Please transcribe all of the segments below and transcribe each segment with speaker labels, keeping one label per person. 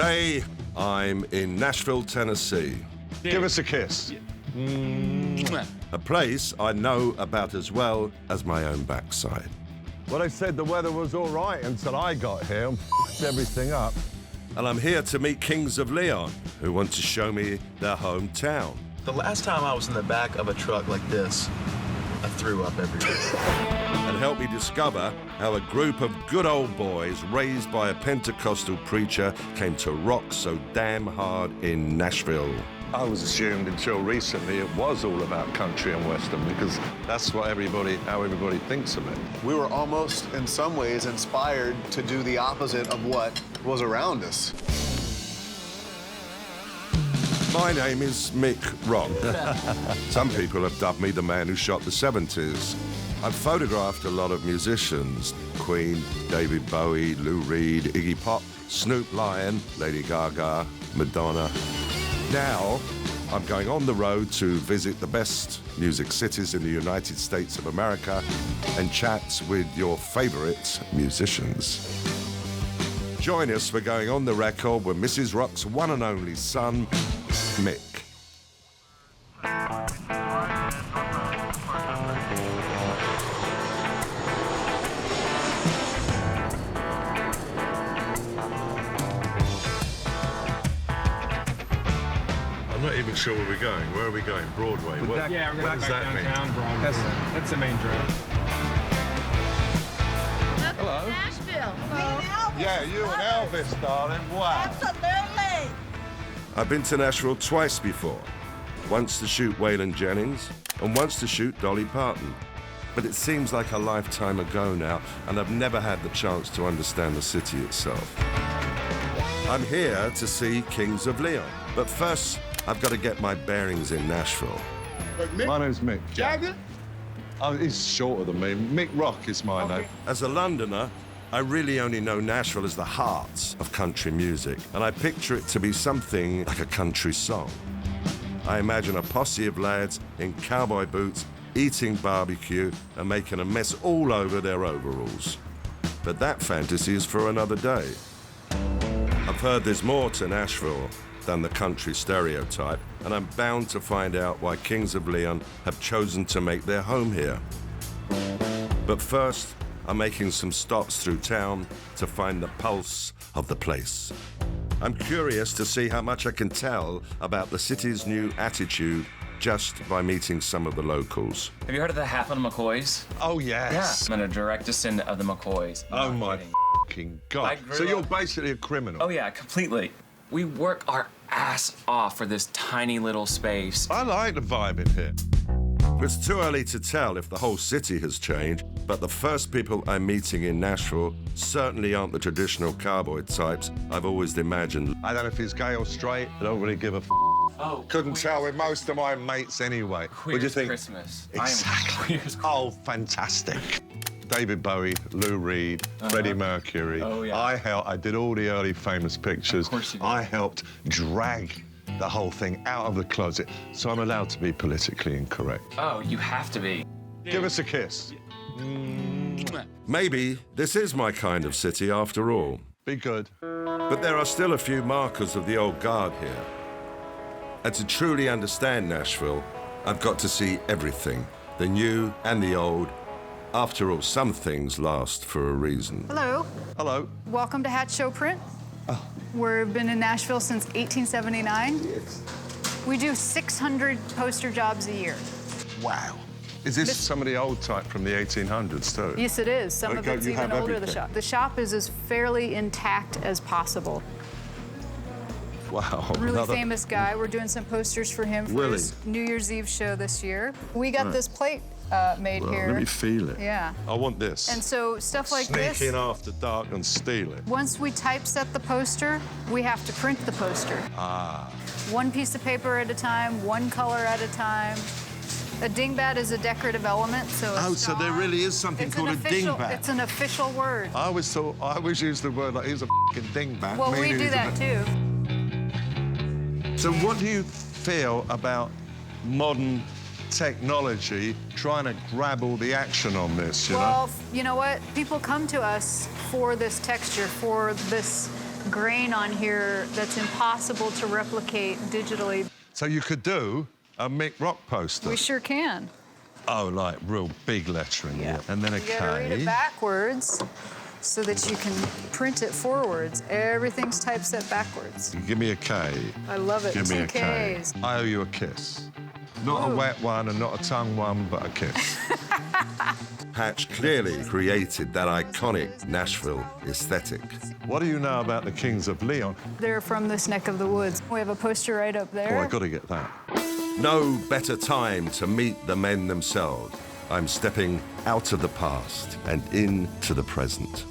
Speaker 1: Today, I'm in Nashville, Tennessee.
Speaker 2: Give us a kiss.
Speaker 1: A place I know about as well as my own backside.
Speaker 2: Well, they said the weather was all right until I got here and f***ed everything up.
Speaker 1: And I'm here to meet Kings of Leon, who want to show me their hometown.
Speaker 3: The last time I was in the back of a truck like this, I threw up everywhere.
Speaker 1: And help me discover how a group of good old boys raised by a Pentecostal preacher came to rock so damn hard in Nashville.
Speaker 2: I was assumed until recently it was all about country and western because that's what how everybody thinks of it.
Speaker 4: We were almost, in some ways, inspired to do the opposite of what was around us.
Speaker 1: My name is Mick Rock. Some people have dubbed me the man who shot the 70s. I've photographed a lot of musicians: Queen, David Bowie, Lou Reed, Iggy Pop, Snoop Lion, Lady Gaga, Madonna. Now, I'm going on the road to visit the best music cities in the United States of America and chat with your favorite musicians. Join us for Going on the Record with Mrs. Rock's one and only son, Mick.
Speaker 2: I'm not even sure where we're going. Where are we going? Broadway?
Speaker 5: Yeah, we're going
Speaker 2: does that mean?
Speaker 5: downtown Broadway. That's the main drive.
Speaker 2: Hello.
Speaker 6: Nashville. Hello.
Speaker 2: Yeah, you and Elvis, darling. Wow.
Speaker 6: Absolutely.
Speaker 1: I've been to Nashville twice before. Once to shoot Waylon Jennings and once to shoot Dolly Parton. But it seems like a lifetime ago now, and I've never had the chance to understand the city itself. I'm here to see Kings of Leon, but first I've got to get my bearings in Nashville.
Speaker 2: My name's Mick.
Speaker 4: Jagger?
Speaker 2: Oh, he's shorter than me. Mick Rock is my name.
Speaker 1: As a Londoner, I really only know Nashville as the heart of country music, and I picture it to be something like a country song. I imagine a posse of lads in cowboy boots eating barbecue and making a mess all over their overalls. But that fantasy is for another day. I've heard there's more to Nashville than the country stereotype, and I'm bound to find out why Kings of Leon have chosen to make their home here. But first, I'm making some stops through town to find the pulse of the place. I'm curious to see how much I can tell about the city's new attitude just by meeting some of the locals.
Speaker 7: Have you heard of the Half of the McCoys?
Speaker 2: Oh, yes.
Speaker 7: Yeah. I'm a direct descendant of the McCoys.
Speaker 2: Oh,
Speaker 7: Not
Speaker 2: my
Speaker 7: kidding.
Speaker 2: f***ing God.
Speaker 7: I grew
Speaker 2: So you're
Speaker 7: up-
Speaker 2: basically a criminal.
Speaker 7: Oh, yeah, completely. We work our ass off for this tiny little space.
Speaker 2: I like the vibe in here.
Speaker 1: It's too early to tell if the whole city has changed, but the first people I'm meeting in Nashville certainly aren't the traditional cowboy types I've always imagined.
Speaker 2: I don't know if he's gay or straight. I don't really give a f***.
Speaker 7: Oh,
Speaker 2: Couldn't tell with most of my mates anyway.
Speaker 7: Queer
Speaker 2: What do you
Speaker 7: as
Speaker 2: think?
Speaker 7: Christmas.
Speaker 2: Exactly.
Speaker 7: I am queer as
Speaker 2: Oh, fantastic. David Bowie, Lou Reed, Freddie Mercury.
Speaker 7: Oh, yeah.
Speaker 2: I did all the early famous pictures.
Speaker 7: Of course you did.
Speaker 2: I helped drag the whole thing out of the closet, so I'm allowed to be politically incorrect.
Speaker 7: Oh, you have to be.
Speaker 2: Give us a kiss.
Speaker 1: Maybe this is my kind of city after all.
Speaker 2: Be good.
Speaker 1: But there are still a few markers of the old guard here. And to truly understand Nashville, I've got to see everything, the new and the old. After all, some things last for a reason.
Speaker 8: Hello,
Speaker 2: Hello.
Speaker 8: welcome to Hat Show Print. We've been in Nashville since 1879. We do 600 poster jobs a year.
Speaker 2: Wow. Is this some of the old type from the 1800s too?
Speaker 8: Yes, it is. Some of
Speaker 2: Okay,
Speaker 8: it's
Speaker 2: you
Speaker 8: even
Speaker 2: have
Speaker 8: older, the
Speaker 2: everything.
Speaker 8: shop. The shop is as fairly intact as possible.
Speaker 2: Wow.
Speaker 8: Really
Speaker 2: another-
Speaker 8: famous guy. We're doing some posters for him for
Speaker 2: Willie.
Speaker 8: his New Year's Eve show this year. We got this plate made here.
Speaker 2: Let me feel it.
Speaker 8: Yeah.
Speaker 2: I want this.
Speaker 8: And so stuff like
Speaker 2: Sneak
Speaker 8: this.
Speaker 2: in after dark and steal it.
Speaker 8: Once we typeset the poster, we have to print the poster.
Speaker 2: Ah.
Speaker 8: One piece of paper at a time, one color at a time. A dingbat is a decorative element, so
Speaker 2: Oh,
Speaker 8: it's
Speaker 2: so there
Speaker 8: not-
Speaker 2: really is something
Speaker 8: it's
Speaker 2: called
Speaker 8: an
Speaker 2: a
Speaker 8: official-
Speaker 2: dingbat.
Speaker 8: It's an official word.
Speaker 2: I always use the word like he's a f***ing dingbat.
Speaker 8: Well, we
Speaker 2: meaning
Speaker 8: do
Speaker 2: he's a
Speaker 8: that too.
Speaker 2: So what do you feel about modern technology trying to grab all the action on this, you know?
Speaker 8: Well, you know what? People come to us for this texture, for this grain on here that's impossible to replicate digitally.
Speaker 2: So you could do a Mick Rock poster.
Speaker 8: We sure can.
Speaker 2: Oh, like real big lettering, yeah. And then a
Speaker 8: You gotta read it
Speaker 2: K.
Speaker 8: backwards so that you can print it forwards. Everything's typeset backwards.
Speaker 2: Give me a K.
Speaker 8: I love it.
Speaker 2: Give me a
Speaker 8: Two
Speaker 2: K.
Speaker 8: Ks.
Speaker 2: I owe you a kiss. Not a wet one and not a tongue one, but a kiss.
Speaker 1: Hatch clearly created that iconic Nashville aesthetic.
Speaker 2: What do you know about the Kings of Leon?
Speaker 8: They're from this neck of the woods. We have a poster right up there.
Speaker 2: Oh, I gotta get that.
Speaker 1: No better time to meet the men themselves. I'm stepping out of the past and into the present.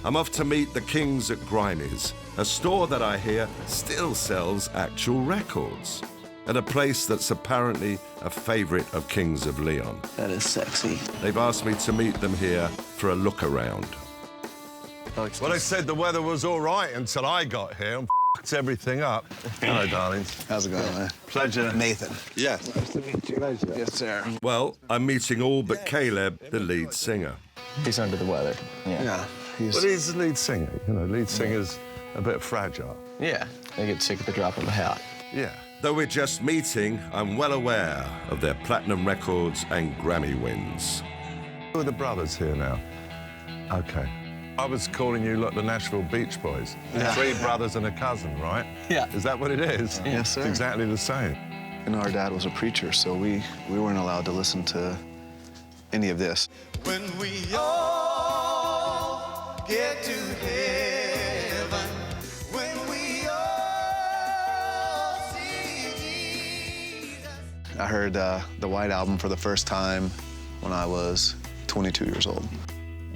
Speaker 1: I'm off to meet the Kings at Grimey's, a store that I hear still sells actual records, at a place that's apparently a favorite of Kings of Leon.
Speaker 3: That is sexy.
Speaker 1: They've asked me to meet them here for a look around.
Speaker 2: Well, they said the weather was all right until I got here and f***ed everything up. Hello, darlings.
Speaker 4: How's it going, man?
Speaker 2: Pleasure.
Speaker 4: Nathan.
Speaker 1: Yes.
Speaker 4: Nice to meet you. Pleasure. Yes, sir.
Speaker 1: Well, I'm meeting all but Caleb, the lead singer.
Speaker 3: He's under the weather.
Speaker 4: Yeah.
Speaker 2: Well, he's the lead singer. You know, lead singer's a bit fragile.
Speaker 3: Yeah. They get sick at the drop of a hat.
Speaker 2: Yeah.
Speaker 1: Though we're just meeting, I'm well aware of their platinum records and Grammy wins.
Speaker 2: Who are the brothers here now? Okay. I was calling you, look, the Nashville Beach Boys.
Speaker 4: Yeah.
Speaker 2: 3 brothers and a cousin, right?
Speaker 3: Yeah.
Speaker 2: Is that what it is?
Speaker 4: Yes, sir.
Speaker 2: It's exactly the same.
Speaker 4: And our dad was a preacher, so we weren't allowed to listen to any of this.
Speaker 9: When we all get to heaven, when we all see Jesus.
Speaker 4: I heard the White Album for the first time when I was 22 years old.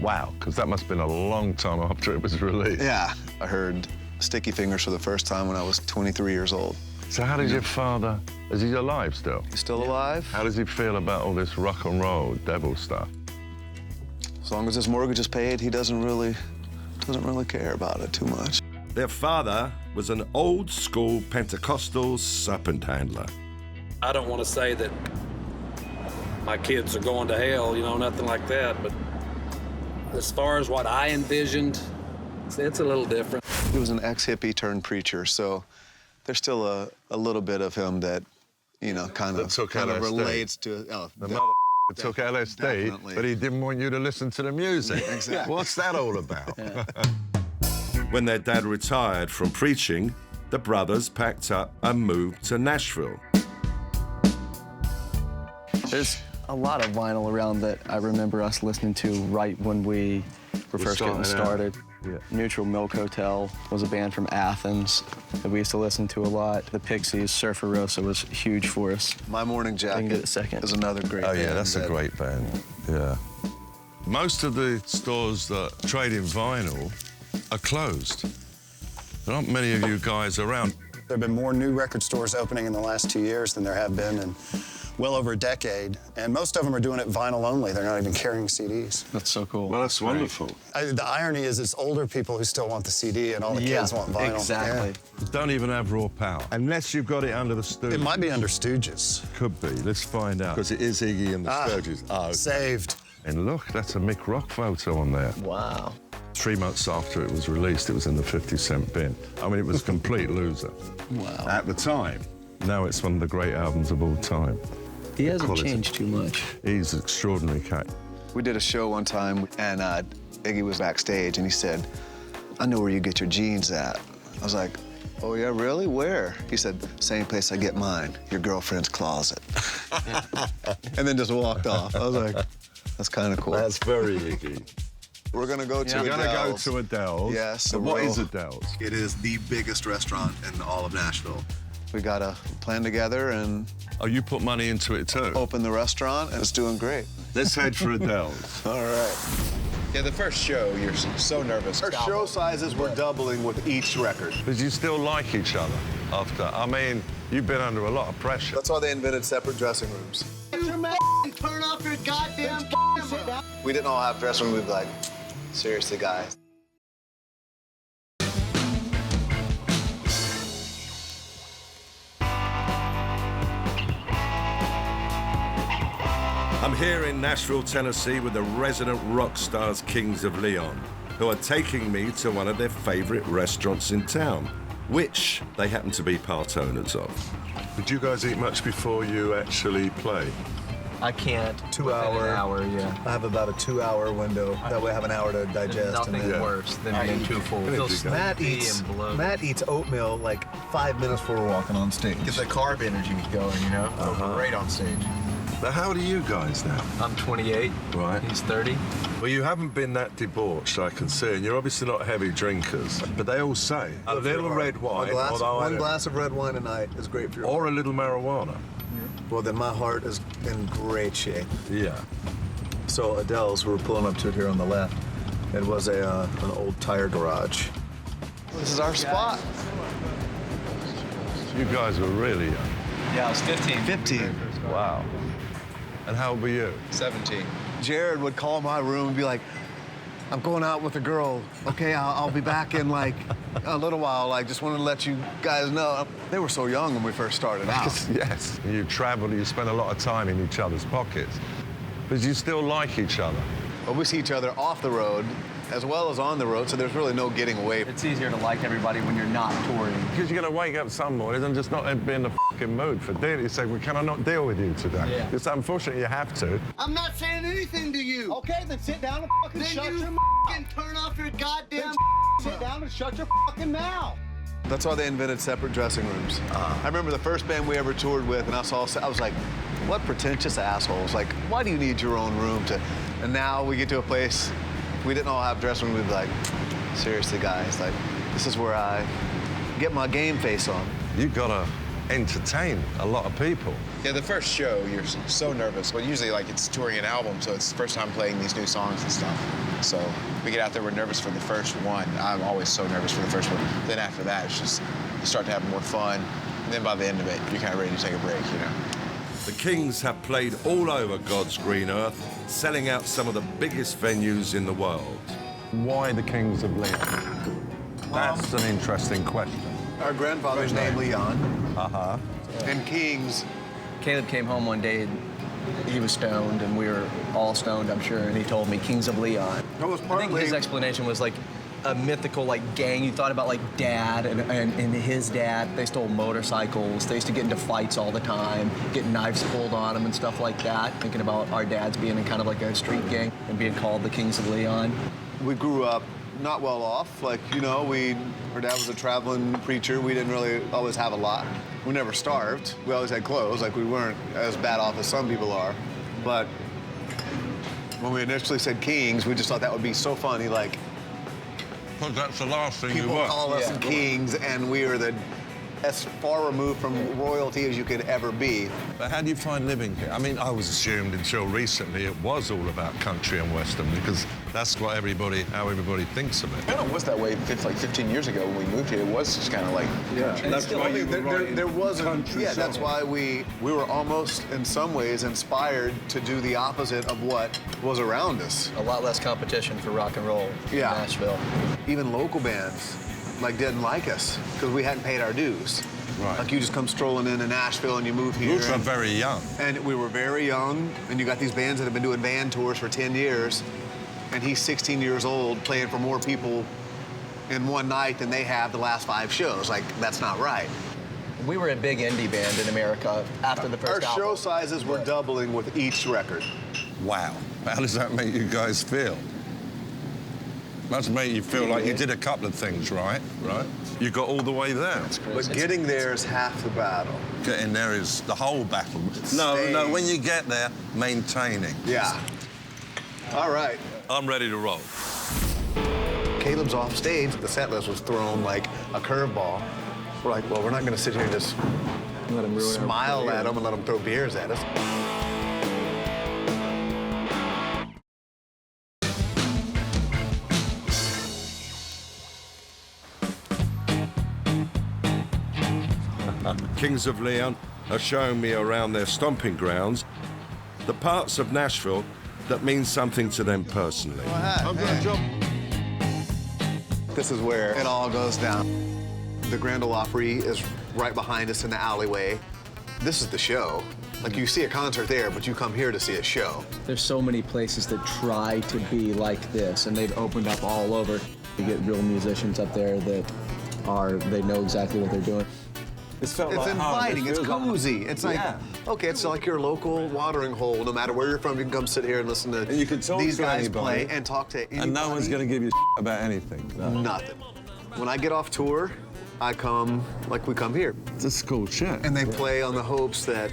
Speaker 2: Wow, because that must have been a long time after it was released.
Speaker 4: Yeah. I heard Sticky Fingers for the first time when I was 23 years old.
Speaker 2: So how does your father, is he alive still?
Speaker 4: He's still alive.
Speaker 2: How does he feel about all this rock and roll devil stuff?
Speaker 4: As long as his mortgage is paid, he doesn't really care about it too much.
Speaker 1: Their father was an old school Pentecostal serpent handler.
Speaker 10: I don't want to say that my kids are going to hell, you know, nothing like that, but as far as what I envisioned, it's a little different.
Speaker 4: He was an ex-hippie turned preacher, so there's still a little bit of him that, you know, kind of relates to. Oh,
Speaker 2: The mother took LSD,
Speaker 4: definitely.
Speaker 2: but he didn't want you to listen to the music.
Speaker 4: Exactly.
Speaker 2: What's that all about?
Speaker 1: When their dad retired from preaching, the brothers packed up and moved to Nashville.
Speaker 3: There's a lot of vinyl around that I remember us listening to right when we were first getting started.
Speaker 2: Yeah.
Speaker 3: Neutral Milk Hotel was a band from Athens that we used to listen to a lot. The Pixies, Surfer Rosa was huge for us.
Speaker 4: My Morning Jacket
Speaker 3: get a second.
Speaker 4: is another great
Speaker 2: Oh,
Speaker 4: band.
Speaker 2: yeah, that's a great band. Yeah. Most of the stores that trade in vinyl are closed. There aren't many of you guys around.
Speaker 11: There have been more new record stores opening in the last 2 years than there have been in well over a decade. And most of them are doing it vinyl only. They're not even carrying CDs.
Speaker 3: That's so cool.
Speaker 2: Well, that's wonderful.
Speaker 11: The irony is it's older people who still want the CD and all the kids want vinyl.
Speaker 3: Exactly.
Speaker 2: Don't even have raw power. Unless you've got it under the Stooges.
Speaker 11: Yeah. It might be under Stooges.
Speaker 2: Could be. Let's find out.
Speaker 1: Because it is Iggy and the Stooges. Oh,
Speaker 11: Saved.
Speaker 2: And look, that's a Mick Rock photo on there.
Speaker 3: Wow.
Speaker 2: 3 months after it was released, it was in the 50-cent bin. I mean, it was a complete loser.
Speaker 3: Wow.
Speaker 2: At the time. Now it's one of the great albums of all time.
Speaker 3: He hasn't
Speaker 2: Quality.
Speaker 3: changed too much.
Speaker 2: He's an extraordinary cat.
Speaker 4: We did a show one time, and Iggy was backstage, and he said, "I know where you get your jeans at." I was like, "Oh, yeah, really? Where?" He said, "Same place I get mine, your girlfriend's closet." And then just walked off. I was like, that's kind of cool.
Speaker 2: That's very Iggy.
Speaker 4: We're going to go to
Speaker 2: We're
Speaker 4: Adele's.
Speaker 2: going to go to Adele's.
Speaker 4: Yes.
Speaker 2: And what
Speaker 4: real-
Speaker 2: is Adele's?
Speaker 12: It is the biggest restaurant in all of Nashville.
Speaker 4: We got a plan together and
Speaker 2: Oh, you put money into it too?
Speaker 4: opened the restaurant, and it's doing great.
Speaker 2: Let's head for Adele's.
Speaker 4: All right.
Speaker 3: Yeah, the first show, you're so nervous.
Speaker 4: Our show sizes were doubling with each record.
Speaker 2: But you still like each other after? I mean, you've been under a lot of pressure.
Speaker 4: That's why they invented separate dressing rooms.
Speaker 9: Turn off your goddamn camera.
Speaker 4: We didn't all have dressing rooms. We'd be like, seriously, guys.
Speaker 1: I'm here in Nashville, Tennessee with the resident rock stars Kings of Leon. who are taking me to one of their favorite restaurants in town, which they happen to be part owners of.
Speaker 2: Did you guys eat much before you actually play?
Speaker 3: I can't.
Speaker 13: 2 hour.
Speaker 3: An hour, yeah.
Speaker 13: I have about a 2 hour window. That way I have an hour to digest.
Speaker 3: Nothing worse than being too full.
Speaker 13: Matt eats oatmeal like 5 minutes before we're walking on stage.
Speaker 3: Get the carb energy going, you know? Right on stage.
Speaker 2: Now, how old are you guys now?
Speaker 3: I'm 28.
Speaker 2: Right.
Speaker 3: He's 30.
Speaker 2: Well, you haven't been that debauched, I can see, and you're obviously not heavy drinkers. But they all say a little red wine,
Speaker 13: one glass of red wine a night is great for your
Speaker 2: or a little marijuana.
Speaker 13: Well, then my heart is in great shape.
Speaker 2: Yeah.
Speaker 13: So Adele's, we're pulling up to it here on the left. It was an old tire garage.
Speaker 4: This is our spot.
Speaker 2: You guys were really young.
Speaker 3: Yeah, I was 15.
Speaker 4: 15.
Speaker 2: Wow. And how old were you?
Speaker 3: 17.
Speaker 4: Jared would call my room and be like, I'm going out with a girl. Okay, I'll be back in like a little while. Like, just wanted to let you guys know. They were so young when we first started out.
Speaker 2: Yes. You travel, you spend a lot of time in each other's pockets. But you still like each other.
Speaker 4: But we see each other off the road as well as on the road, so there's really no getting away.
Speaker 3: It's easier to like everybody when you're not touring.
Speaker 2: Because you're going to wake up some mornings and just not be in the fucking mood for dealing. You say, well, can I not deal with you today?
Speaker 3: Yeah.
Speaker 2: Because unfortunately, you have to.
Speaker 9: I'm not saying anything to you.
Speaker 13: Okay, then sit down and fucking
Speaker 9: Then
Speaker 13: shut
Speaker 9: you
Speaker 13: your
Speaker 9: fucking turn off your goddamn
Speaker 13: Sit down and shut your fucking mouth.
Speaker 4: That's why they invented separate dressing rooms. I remember the first band we ever toured with, and I was like, what pretentious assholes. Like, why do you need your own room to... And now we get to a place, we didn't all have dressing rooms, we'd be like, seriously, guys, like, this is where I get my game face on.
Speaker 2: You've got to entertain a lot of people.
Speaker 14: Yeah, the first show, you're so nervous. Well, usually, like, it's touring an album, so it's the first time playing these new songs and stuff. So we get out there, we're nervous for the first one. I'm always so nervous for the first one. Then after that, it's just, you start to have more fun. And then by the end of it, you're kind of ready to take a break, you know?
Speaker 1: The Kings have played all over God's green earth, selling out some of the biggest venues in the world.
Speaker 2: Why the Kings of Leon? That's an interesting question.
Speaker 4: Our grandfather's name, Leon.
Speaker 2: Uh-huh.
Speaker 4: And Kings.
Speaker 3: Caleb came home one day, he was stoned, and we were all stoned, I'm sure, and he told me, Kings of Leon.
Speaker 4: That was
Speaker 3: I
Speaker 4: partly...
Speaker 3: think his explanation was like a mythical like gang. You thought about like dad and his dad. They stole motorcycles. They used to get into fights all the time, getting knives pulled on them and stuff like that. Thinking about our dads being in kind of like a street gang and being called the Kings of Leon.
Speaker 4: We grew up not well off. Like, you know, our dad was a traveling preacher. We didn't really always have a lot. We never starved. We always had clothes. Like, we weren't as bad off as some people are. But when we initially said Kings, we just thought that would be so funny. Like,
Speaker 2: because that's the last thing
Speaker 4: people
Speaker 2: you want.
Speaker 4: call us Kings, and we are as far removed from royalty as you could ever be.
Speaker 2: But how do you find living here? I mean, I was assumed until recently it was all about country and western because that's what how everybody thinks of it.
Speaker 14: It kind of was that way 15 years ago when we moved here. It was just kind of like...
Speaker 4: Yeah,
Speaker 2: that's why
Speaker 4: there wasn't... Yeah, that's
Speaker 2: song.
Speaker 4: why we were almost, in some ways, inspired to do the opposite of what was around us.
Speaker 3: A lot less competition for rock and roll in Nashville.
Speaker 4: Even local bands didn't like us because we hadn't paid our dues.
Speaker 2: Right.
Speaker 4: Like, you just come strolling into Nashville and you move here.
Speaker 2: You were very young.
Speaker 4: And we were very young, and you got these bands that have been doing van tours for 10 years, and he's 16 years old playing for more people in one night than they have the last 5 shows. Like, that's not right.
Speaker 3: We were a big indie band in America after the first album.
Speaker 4: Our show sizes were doubling with each record.
Speaker 2: Wow. How does that make you guys feel? Must make you feel like you did a couple of things right? You got all the way there.
Speaker 4: But getting there is half the battle.
Speaker 2: Getting there is the whole battle. No, when you get there, maintaining.
Speaker 4: Yeah. All right.
Speaker 2: I'm ready to roll.
Speaker 4: Caleb's off stage. The set list was thrown like a curveball. We're like, well, we're not going to sit here and just
Speaker 3: let him
Speaker 4: smile at them and let them throw beers at us.
Speaker 1: Kings of Leon are showing me around their stomping grounds the parts of Nashville that mean something to them personally.
Speaker 2: I'm going to jump.
Speaker 4: This is where it all goes down. The Grand Ole Opry is right behind us in the alleyway. This is the show. Like you see a concert there, but you come here to see a show.
Speaker 3: There's so many places that try to be like this, and they've opened up all over. You get real musicians up there that they know exactly what they're doing.
Speaker 4: It's inviting, it's cozy. It's like, okay, it's like your local watering hole. No matter where you're from, you can come sit here and listen to
Speaker 2: you can talk
Speaker 4: these
Speaker 2: to
Speaker 4: guys
Speaker 2: anybody,
Speaker 4: play and talk to anybody.
Speaker 2: And no one's going to give you about anything. No.
Speaker 4: Nothing. When I get off tour, I come like we come here.
Speaker 2: It's a cool shit.
Speaker 4: And they play on the hopes that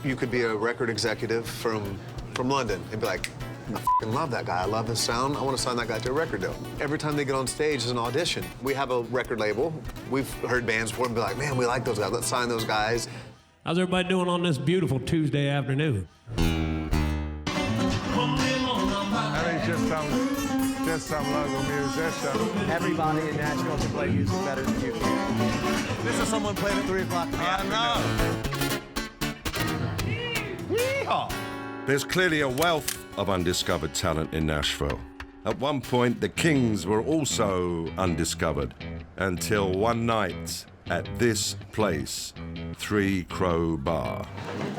Speaker 4: you could be a record executive from London and be like, I f***ing love that guy. I love his sound. I want to sign that guy to a record deal. Every time they get on stage is an audition. We have a record label. We've heard bands before and be like, man, we like those guys. Let's sign those guys.
Speaker 15: How's everybody doing on this beautiful Tuesday afternoon?
Speaker 16: I mean, just some local musician.
Speaker 3: Everybody in Nashville can play music better than you can.
Speaker 4: This is someone playing at 3 o'clock in the afternoon.
Speaker 1: Yeehaw! There's clearly a wealth of undiscovered talent in Nashville. At one point, the Kings were also undiscovered, until one night at this place, 3 Crow Bar.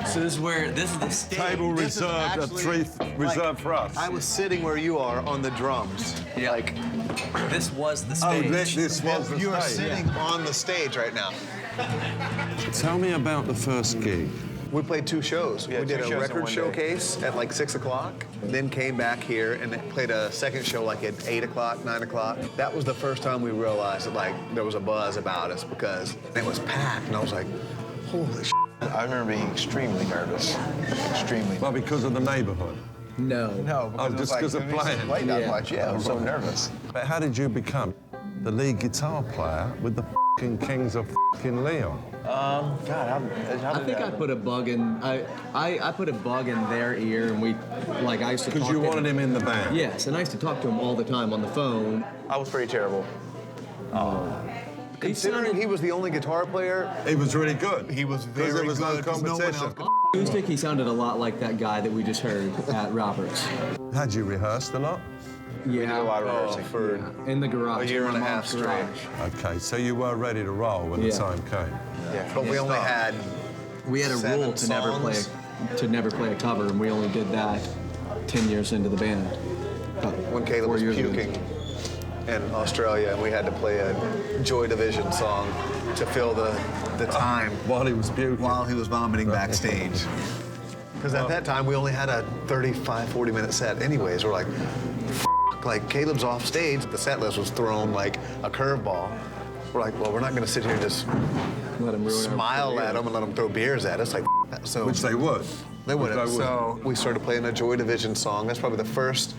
Speaker 7: So this is the stage.
Speaker 2: Table reserved, reserved for us.
Speaker 4: I was sitting where you are on the drums.
Speaker 7: Yeah.
Speaker 4: Like,
Speaker 7: this was the stage.
Speaker 2: Oh, this was the
Speaker 4: you are
Speaker 2: stage.
Speaker 4: sitting on the stage right now.
Speaker 2: Tell me about the first gig.
Speaker 4: We played 2 shows.
Speaker 14: Yeah,
Speaker 4: we did
Speaker 14: 2
Speaker 4: a
Speaker 14: shows in
Speaker 4: record
Speaker 14: one day.
Speaker 4: showcase at like 6 o'clock, then came back here and played a second show like at 8 o'clock, 9 o'clock. That was the first time we realized that like there was a buzz about us because it was packed and I was like, holy shit.
Speaker 14: I remember being extremely nervous. Extremely.
Speaker 2: Well, because of the neighborhood.
Speaker 3: No.
Speaker 14: No,
Speaker 2: Oh, just because of playing.
Speaker 14: Played that much, yeah. I was so nervous.
Speaker 2: But how did you become the lead guitar player with the f***ing Kings of f***ing Leon?
Speaker 14: God, how did
Speaker 3: I think
Speaker 14: that
Speaker 3: I put a bug in. I put a bug in their ear, and I used to.
Speaker 2: Because you wanted him in the band.
Speaker 3: Yes, and I used to talk to him all the time on the phone.
Speaker 14: I was pretty terrible.
Speaker 4: Considering he was the only guitar player,
Speaker 2: He was really good.
Speaker 4: he was very
Speaker 2: Because there was no
Speaker 4: good 'cause no one else
Speaker 2: competition.
Speaker 4: could-
Speaker 3: Acoustic, he sounded a lot like that guy that we just heard at Roberts.
Speaker 2: Had you rehearsed a lot?
Speaker 14: We did a lot of rehearsing.
Speaker 4: for
Speaker 3: In the garage.
Speaker 4: a year
Speaker 3: in
Speaker 4: and a
Speaker 3: my
Speaker 4: half
Speaker 3: mom's
Speaker 4: straight.
Speaker 3: garage.
Speaker 2: Okay, so you were ready to roll when the
Speaker 3: Yeah.
Speaker 2: time came.
Speaker 14: Yeah.
Speaker 4: But we only had
Speaker 3: We had a
Speaker 4: 7
Speaker 3: rule to never play a cover, and we only did that 10 years into the band.
Speaker 4: when Caleb
Speaker 3: 4
Speaker 4: was
Speaker 3: years ago.
Speaker 4: puking in Australia and we had to play a Joy Division song to fill the time
Speaker 2: While he was puking.
Speaker 4: while he was vomiting backstage. Because at that time we only had a 35, 40-minute set anyways. We're like, like Caleb's off stage. The set list was thrown like a curveball. We're like, well, we're not going to sit here and just
Speaker 3: Let him ruin our
Speaker 4: smile
Speaker 3: career.
Speaker 4: at them and let them throw beers at us. Like, that. So
Speaker 2: Which they would.
Speaker 4: They would have.
Speaker 2: Which they
Speaker 4: So we started playing a Joy Division song. That's probably the first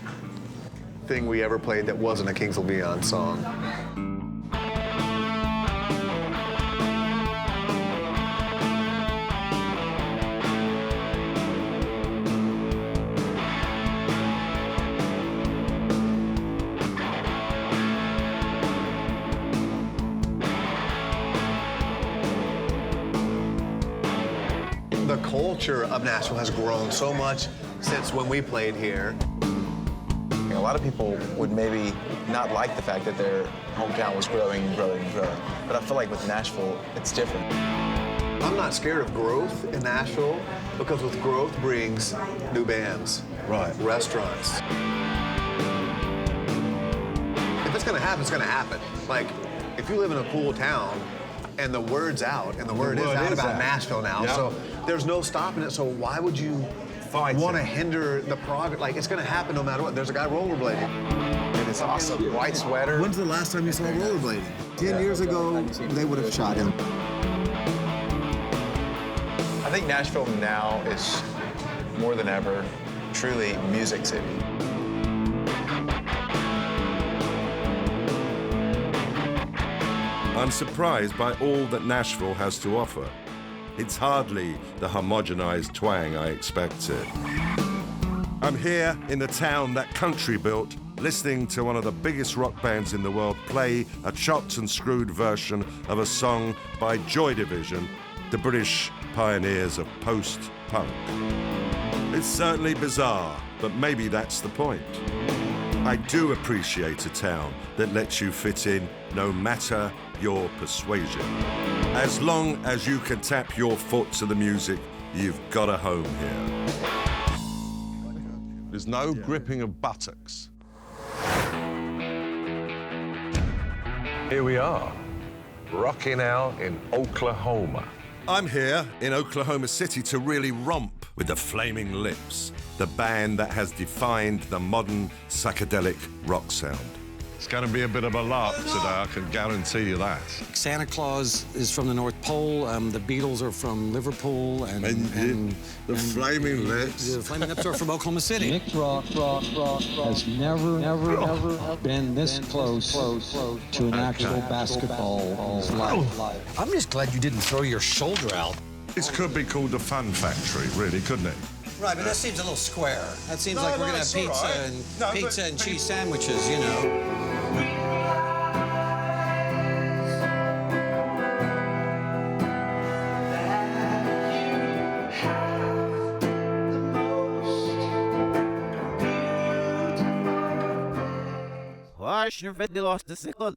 Speaker 4: thing we ever played that wasn't a Kings Will Beyond song. The culture of Nashville has grown so much since when we played here.
Speaker 14: A lot of people would maybe not like the fact that their hometown was growing and growing and growing. But I feel like with Nashville, it's different.
Speaker 4: I'm not scared of growth in Nashville because with growth brings new bands,
Speaker 2: Right.
Speaker 4: restaurants. If it's gonna happen, it's gonna happen. Like, if you live in a cool town and the word's out, and the word is out about Nashville now,
Speaker 2: Yeah.
Speaker 4: so there's no stopping it, so why would you want to hinder the progress? Like, it's gonna happen no matter what. There's a guy rollerblading.
Speaker 14: And it's awesome. White sweater.
Speaker 4: When's the last time you saw rollerblading? 10 years ago, they would have shot him.
Speaker 14: I think Nashville now is more than ever truly music city.
Speaker 1: I'm surprised by all that Nashville has to offer. It's hardly the homogenized twang I expected. I'm here in the town that country built, listening to one of the biggest rock bands in the world play a chopped and screwed version of a song by Joy Division, the British pioneers of post-punk. It's certainly bizarre, but maybe that's the point. I do appreciate a town that lets you fit in no matter your persuasion. As long as you can tap your foot to the music you've got a home here.
Speaker 2: There's no gripping of buttocks.
Speaker 17: Here we are, rocking out in Oklahoma.
Speaker 1: I'm here in Oklahoma City to really romp with the Flaming Lips, the band that has defined the modern psychedelic rock sound.
Speaker 2: It's going to be a bit of a lark today, I can guarantee you that.
Speaker 18: Santa Claus is from the North Pole. The Beatles are from Liverpool, and
Speaker 2: the Flaming Lips.
Speaker 18: The Flaming Lips are from Oklahoma City.
Speaker 19: Mick Rock has never been this close to an actual basketball in his life.
Speaker 18: I'm just glad you didn't throw your shoulder out.
Speaker 2: This could be called the Fun Factory, really, couldn't it?
Speaker 18: Right, but that seems a little square. That seems like we're gonna have pizza and cheese sandwiches, you know.
Speaker 20: Wash your vet lost the sickle.